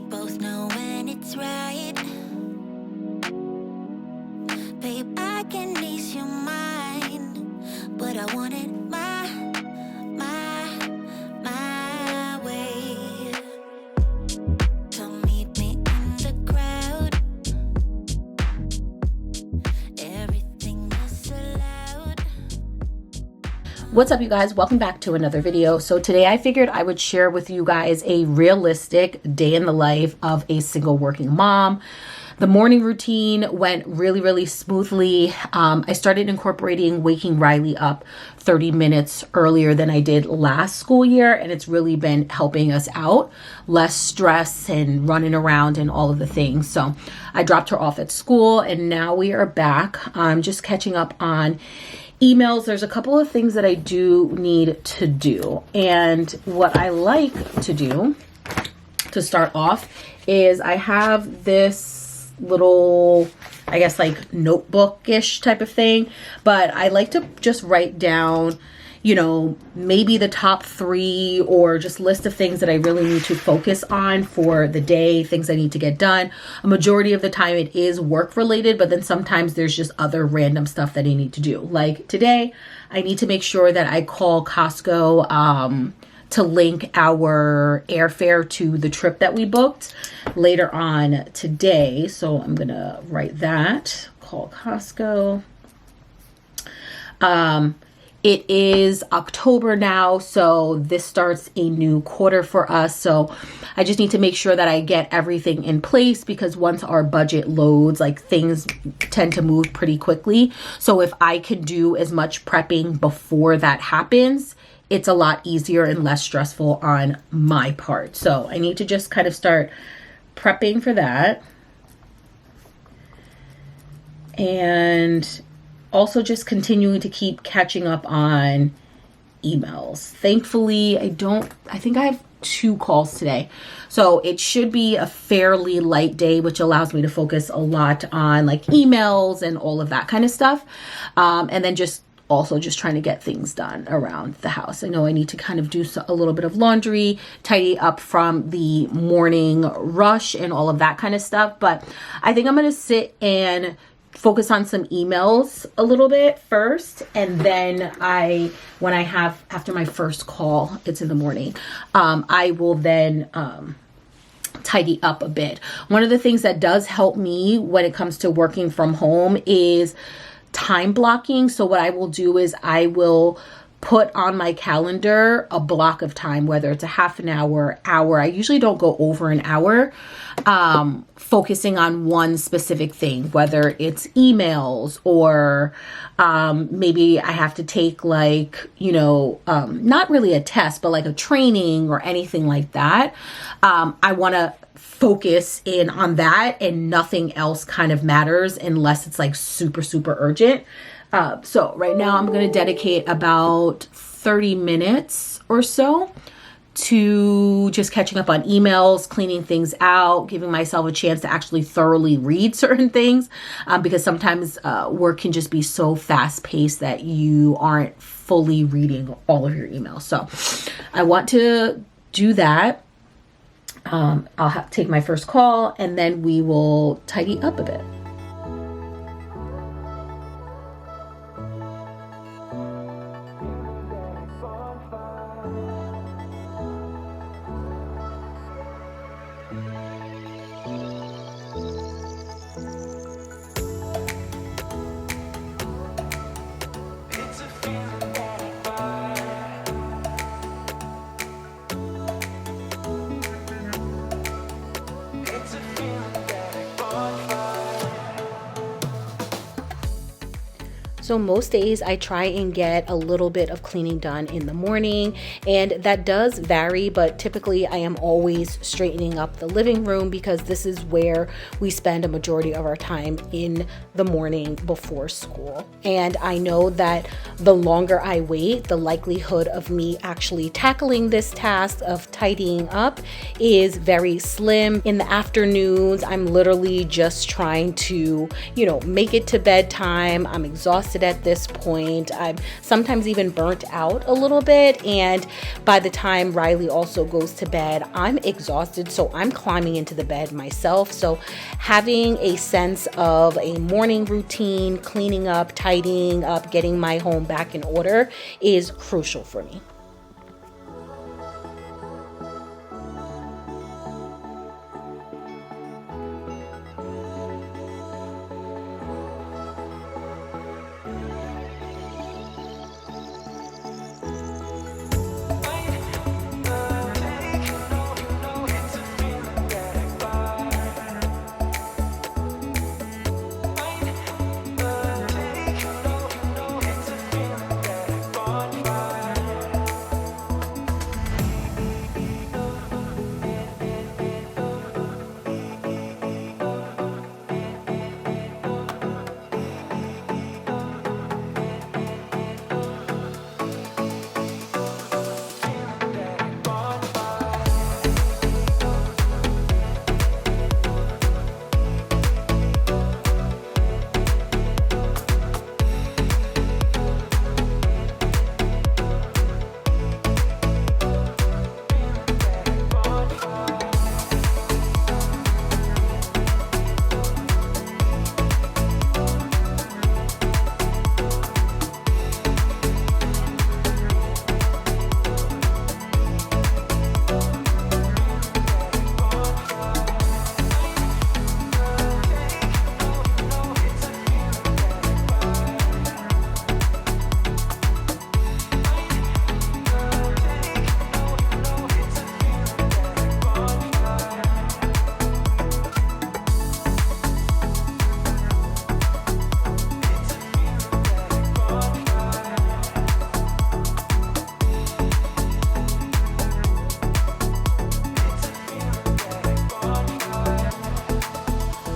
both know when it's right. Babe, I can ease your mind, but I want it my way. So meet me in the crowd. Everything is allowed. What's up, you guys? Welcome back to another video. So today I figured I would share with you guys a realistic day in the life of a single working mom. The morning routine went really smoothly. I started incorporating waking Riley up 30 minutes earlier than I did last school year, and it's really been helping us out. Less stress and running around and all of the things. So I dropped her off at school, and now we are back. I'm just catching up on emails. There's a couple of things that I do need to do, and what I like to do to start off is I have this little, I guess, like notebook-ish type of thing, but I like to just write down, you know, maybe the top 3 or just list of things that I really need to focus on for the day, things I need to get done. A majority of the time it is work related, but then sometimes there's just other random stuff that I need to do. Like today, I need to make sure that I call Costco to link our airfare to the trip that we booked later on today. So I'm gonna write that, call Costco. It is October now, so this starts a new quarter for us. So I just need to make sure that I get everything in place, because once our budget loads, like, things tend to move pretty quickly. So if I can do as much prepping before that happens, it's a lot easier and less stressful on my part. So I need to just kind of start prepping for that. And also just continuing to keep catching up on emails. Thankfully, I think I have 2 calls today. So it should be a fairly light day, which allows me to focus a lot on like emails and all of that kind of stuff. And then just trying to get things done around the house. I know I need to kind of do a little bit of laundry, tidy up from the morning rush and all of that kind of stuff. But I think I'm going to sit and focus on some emails a little bit first. And then after my first call, it's in the morning, I will then tidy up a bit. One of the things that does help me when it comes to working from home is time blocking. So what I will do is I will put on my calendar a block of time, whether it's a half an hour. I usually don't go over an hour, focusing on one specific thing, whether it's emails or maybe I have to take not really a test, but like a training or anything like that. I want to focus in on that, and nothing else kind of matters unless it's like super urgent. So right now I'm going to dedicate about 30 minutes or so to just catching up on emails, cleaning things out, giving myself a chance to actually thoroughly read certain things, because sometimes work can just be so fast paced that you aren't fully reading all of your emails. So I want to do that. I'll take my first call, and then we will tidy up a bit. So most days I try and get a little bit of cleaning done in the morning, and that does vary, but typically I am always straightening up the living room because this is where we spend a majority of our time in the morning before school. And I know that the longer I wait, the likelihood of me actually tackling this task of tidying up is very slim. In the afternoons, I'm literally just trying to, make it to bedtime. I'm exhausted exhausted at this point. I'm sometimes even burnt out a little bit. And by the time Riley also goes to bed, I'm exhausted. So I'm climbing into the bed myself. So having a sense of a morning routine, cleaning up, tidying up, getting my home back in order is crucial for me.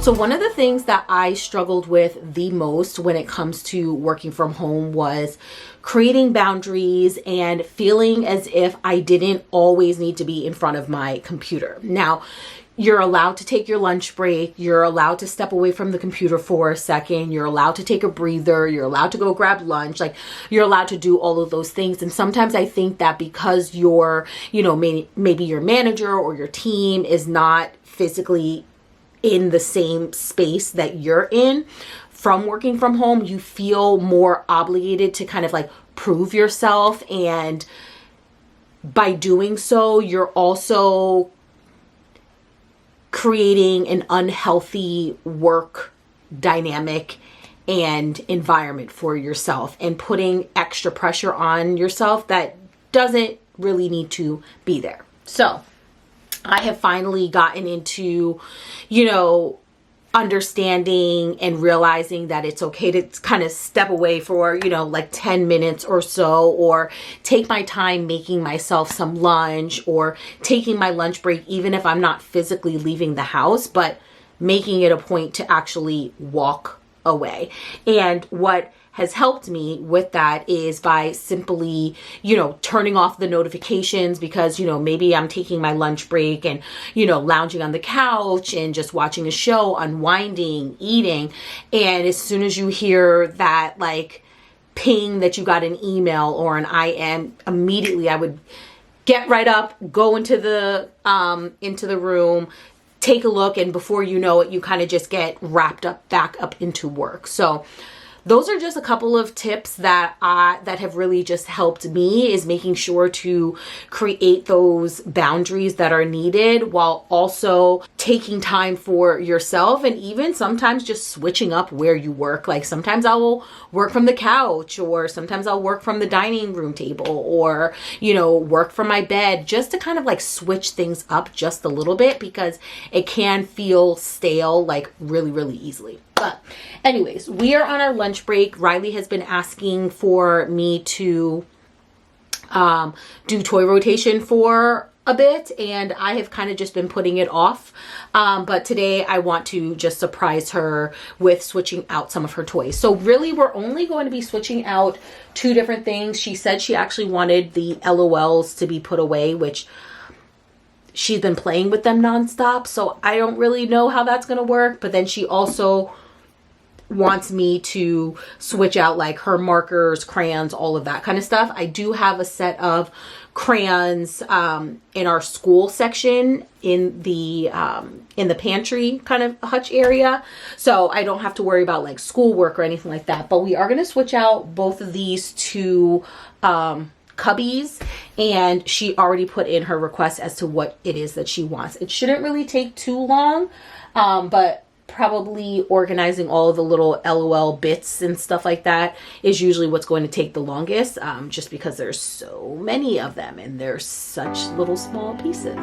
So one of the things that I struggled with the most when it comes to working from home was creating boundaries and feeling as if I didn't always need to be in front of my computer. Now, you're allowed to take your lunch break. You're allowed to step away from the computer for a second. You're allowed to take a breather. You're allowed to go grab lunch. Like, you're allowed to do all of those things. And sometimes I think that because your, maybe your manager or your team is not physically in the same space that you're in from working from home, you feel more obligated to kind of like prove yourself. And by doing so, you're also creating an unhealthy work dynamic and environment for yourself and putting extra pressure on yourself that doesn't really need to be there. So I have finally gotten into, understanding and realizing that it's okay to kind of step away for, like 10 minutes or so, or take my time making myself some lunch or taking my lunch break, even if I'm not physically leaving the house, but making it a point to actually walk away. And what has helped me with that is by simply, turning off the notifications because, maybe I'm taking my lunch break and, lounging on the couch and just watching a show, unwinding, eating. And as soon as you hear that like ping that you got an email or an IM, immediately I would get right up, go into the room, take a look, and before you know it, you kind of just get wrapped up back up into work. So those are just a couple of tips that have really just helped me, is making sure to create those boundaries that are needed while also taking time for yourself, and even sometimes just switching up where you work. Like sometimes I will work from the couch, or sometimes I'll work from the dining room table, or, work from my bed, just to kind of like switch things up just a little bit, because it can feel stale like really, really easily. But anyways, we are on our lunch break. Riley has been asking for me to do toy rotation for a bit, and I have kind of just been putting it off. But today I want to just surprise her with switching out some of her toys. So really, we're only going to be switching out 2 different things. She said she actually wanted the LOLs to be put away, which she's been playing with them nonstop. So I don't really know how that's going to work. But then she also wants me to switch out like her markers, crayons, all of that kind of stuff. I do have a set of crayons in our school section in the pantry kind of hutch area, so I don't have to worry about like schoolwork or anything like that. But we are going to switch out both of these to cubbies, and she already put in her request as to what it is that she wants. It shouldn't really take too long, but probably organizing all of the little LOL bits and stuff like that is usually what's going to take the longest, just because there's so many of them and they're such little small pieces.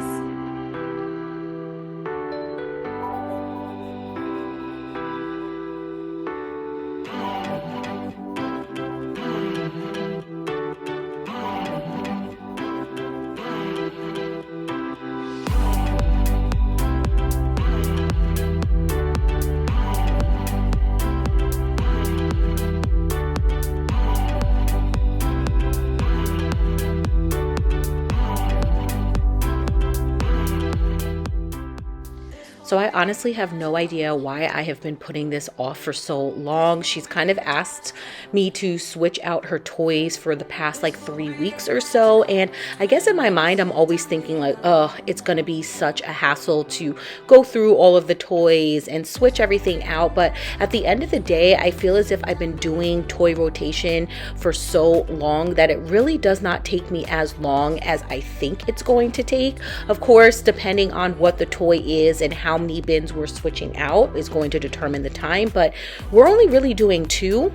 So I honestly have no idea why I have been putting this off for so long. She's kind of asked me to switch out her toys for the past like 3 weeks or so. And I guess in my mind, I'm always thinking like, oh, it's going to be such a hassle to go through all of the toys and switch everything out. But at the end of the day, I feel as if I've been doing toy rotation for so long that it really does not take me as long as I think it's going to take. Of course, depending on what the toy is and how many bins we're switching out is going to determine the time, but we're only really doing 2,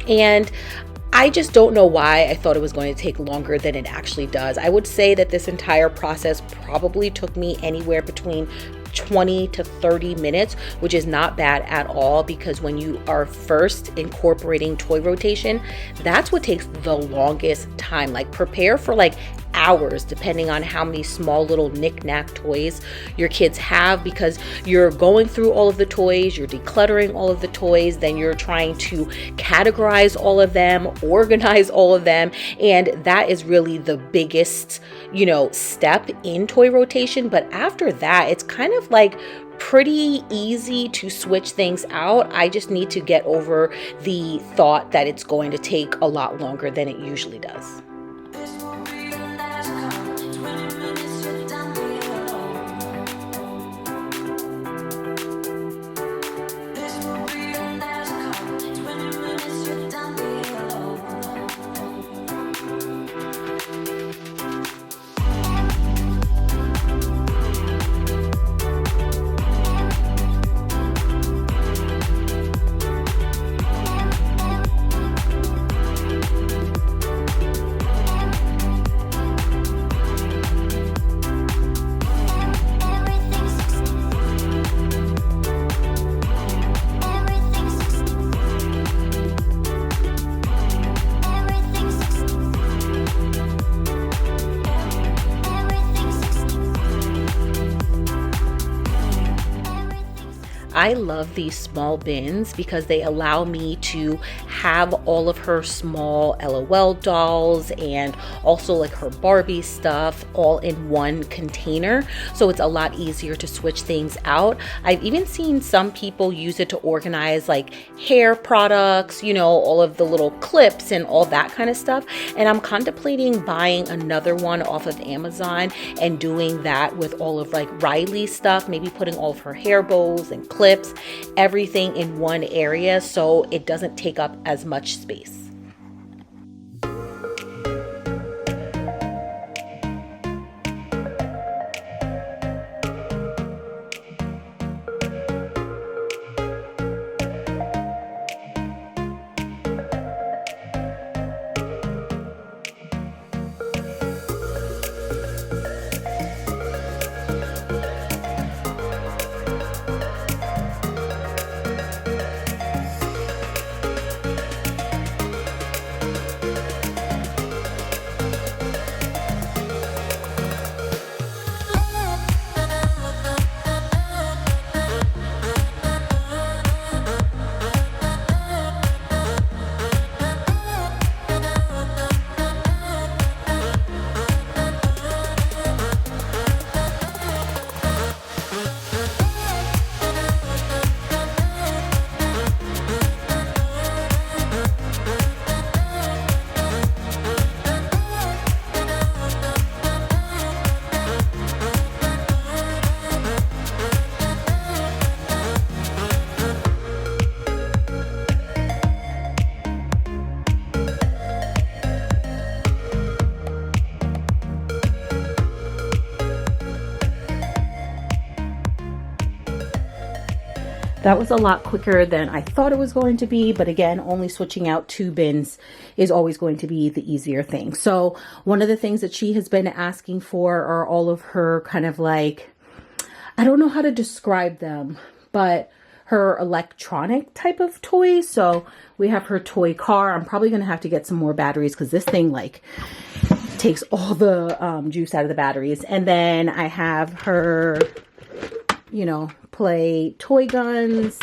and I just don't know why I thought it was going to take longer than it actually does. I would say that this entire process probably took me anywhere between 20 to 30 minutes, which is not bad at all, because when you are first incorporating toy rotation, that's what takes the longest time. Like, prepare for like hours depending on how many small little knick-knack toys your kids have, because you're going through all of the toys, you're decluttering all of the toys, then you're trying to categorize all of them, organize all of them, and that is really the biggest, step in toy rotation. But after that, it's kind of like pretty easy to switch things out. I just need to get over the thought that it's going to take a lot longer than it usually does. I love these small bins because they allow me to have all of her small LOL dolls and also like her Barbie stuff all in one container. So it's a lot easier to switch things out. I've even seen some people use it to organize like hair products, all of the little clips and all that kind of stuff. And I'm contemplating buying another one off of Amazon and doing that with all of like Riley's stuff, maybe putting all of her hair bows and clips, everything in one area so it doesn't take up as much space. That was a lot quicker than I thought it was going to be, but again, only switching out 2 bins is always going to be the easier thing. So one of the things that she has been asking for are all of her kind of like, I don't know how to describe them, but her electronic type of toys. So we have her toy car. I'm probably going to have to get some more batteries because this thing like takes all the juice out of the batteries. And then I have her, you know, play toy guns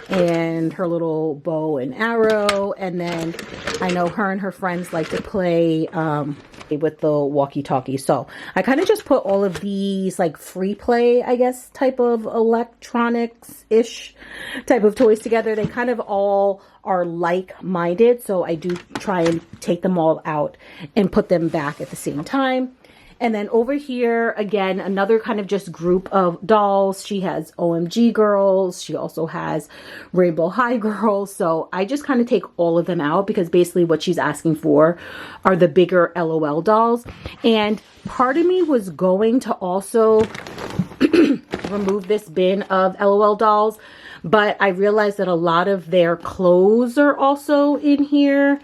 and her little bow and arrow. And then I know her and her friends like to play with the walkie-talkie. So I kind of just put all of these like free play, I guess, type of electronics-ish type of toys together. They kind of all are like-minded. So I do try and take them all out and put them back at the same time. And then over here, again, another kind of just group of dolls. She has OMG girls. She also has Rainbow High girls. So I just kind of take all of them out because basically what she's asking for are the bigger LOL dolls. And part of me was going to also remove this bin of LOL dolls, but I realized that a lot of their clothes are also in here.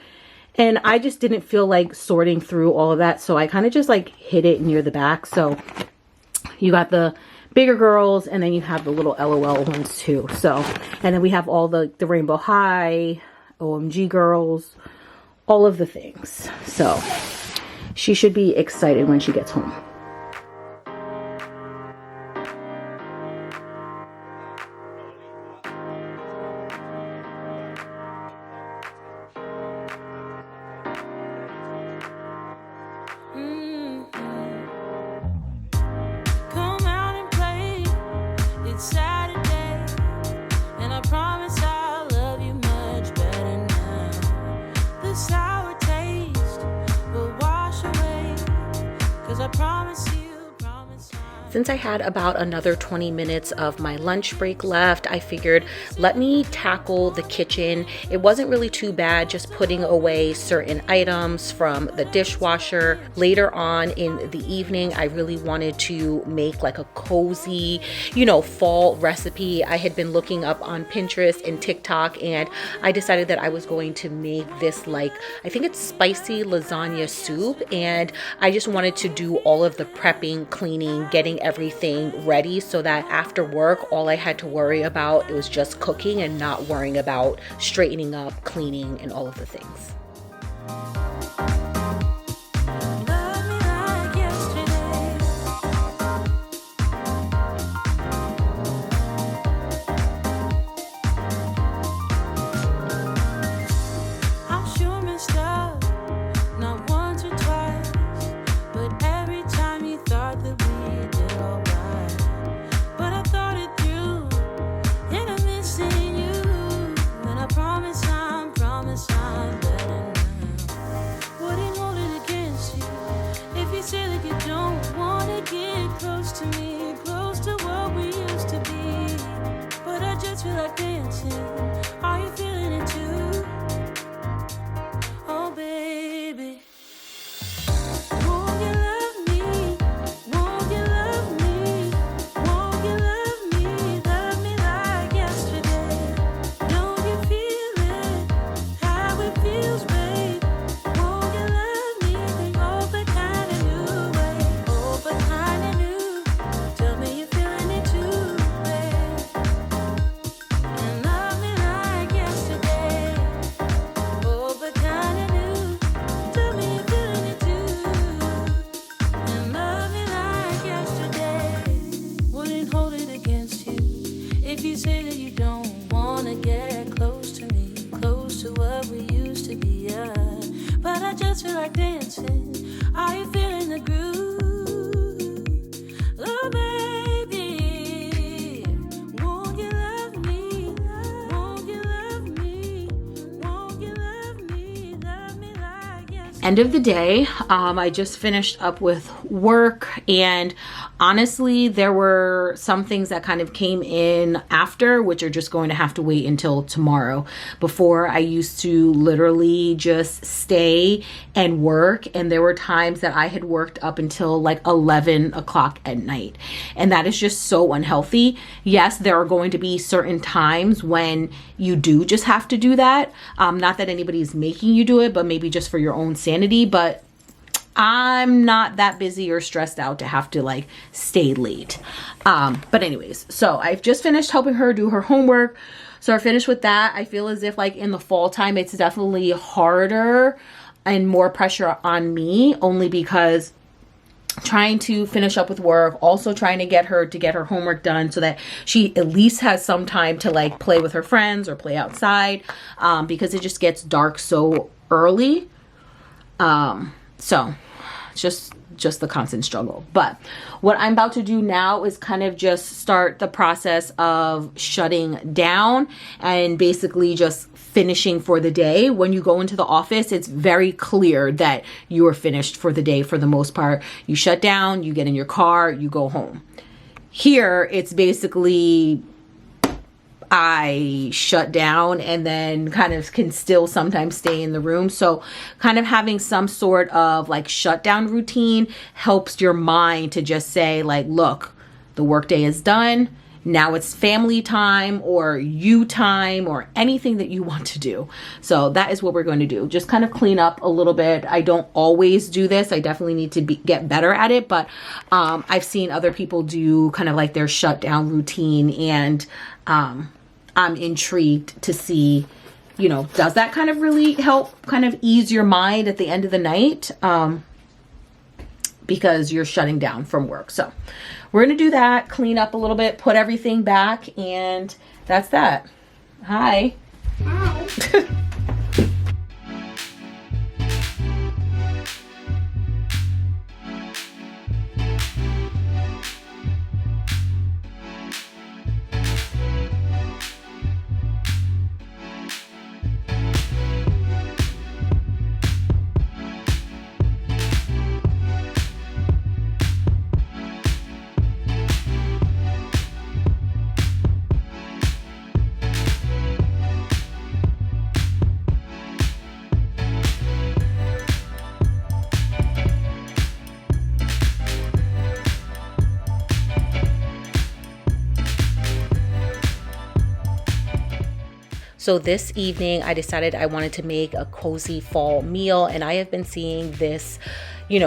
And I just didn't feel like sorting through all of that. So I kind of just like hid it near the back. So you got the bigger girls and then you have the little LOL ones too. So, and then we have all the Rainbow High, OMG girls, all of the things. So she should be excited when she gets home. Since I had about another 20 minutes of my lunch break left, I figured let me tackle the kitchen. It wasn't really too bad just putting away certain items from the dishwasher. Later on in the evening, I really wanted to make like a cozy, you know, fall recipe. I had been looking up on Pinterest and TikTok, and I decided that I was going to make this like, I think it's spicy lasagna soup, and I just wanted to do all of the prepping, cleaning, getting everything ready so that after work, all I had to worry about, it was just cooking and not worrying about straightening up, cleaning, and all of the things. End of the day, I just finished up with work, and Honestly, there were some things that kind of came in after, which are just going to have to wait until tomorrow. Before, I used to literally just stay and work, and there were times that I had worked up until like 11 o'clock at night, and that is just so unhealthy. Yes, there are going to be certain times when you do just have to do that. Not that anybody's making you do it, but maybe just for your own sanity. But I'm not that busy or stressed out to have to like stay late. But anyways, so I've just finished helping her do her homework. So I finished with that. I feel as if like in the fall time, it's definitely harder and more pressure on me, only because trying to finish up with work, also trying to get her homework done so that she at least has some time to like play with her friends or play outside, because it just gets dark so early. So just the constant struggle. But what I'm about to do now is kind of just start the process of shutting down and basically just finishing for the day. When you go into the office, it's very clear that you are finished for the day for the most part. You shut down, you get in your car, you go home. Here, it's basically I shut down and then kind of can still sometimes stay in the room. So kind of having some sort of like shutdown routine helps your mind to just say like, look, the workday is done. Now it's family time or you time or anything that you want to do. So that is what we're going to do. Just kind of clean up a little bit. I don't always do this. I definitely need to get better at it. But I've seen other people do kind of like their shutdown routine, and I'm intrigued to see, does that kind of really help kind of ease your mind at the end of the night, because you're shutting down from work. So we're going to do that, clean up a little bit, put everything back, and that's that. Hi. Hi. So this evening, I decided I wanted to make a cozy fall meal, and I have been seeing this,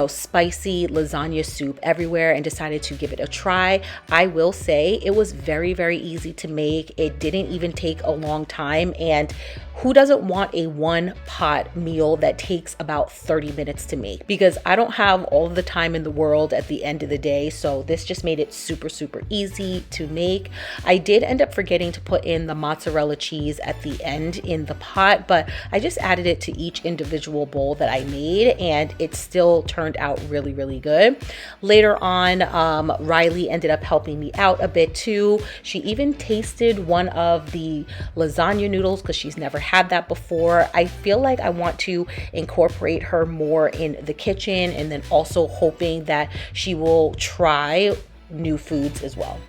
spicy lasagna soup everywhere and decided to give it a try. I will say it was very, very easy to make. It didn't even take a long time, and who doesn't want a one pot meal that takes about 30 minutes to make? Because I don't have all of the time in the world at the end of the day. So this just made it super, super easy to make. I did end up forgetting to put in the mozzarella cheese at the end in the pot, but I just added it to each individual bowl that I made, and it still turned out really, really good. Later on, Riley ended up helping me out a bit too. She even tasted one of the lasagna noodles because she's never had that before. I feel like I want to incorporate her more in the kitchen, and then also hoping that she will try new foods as well.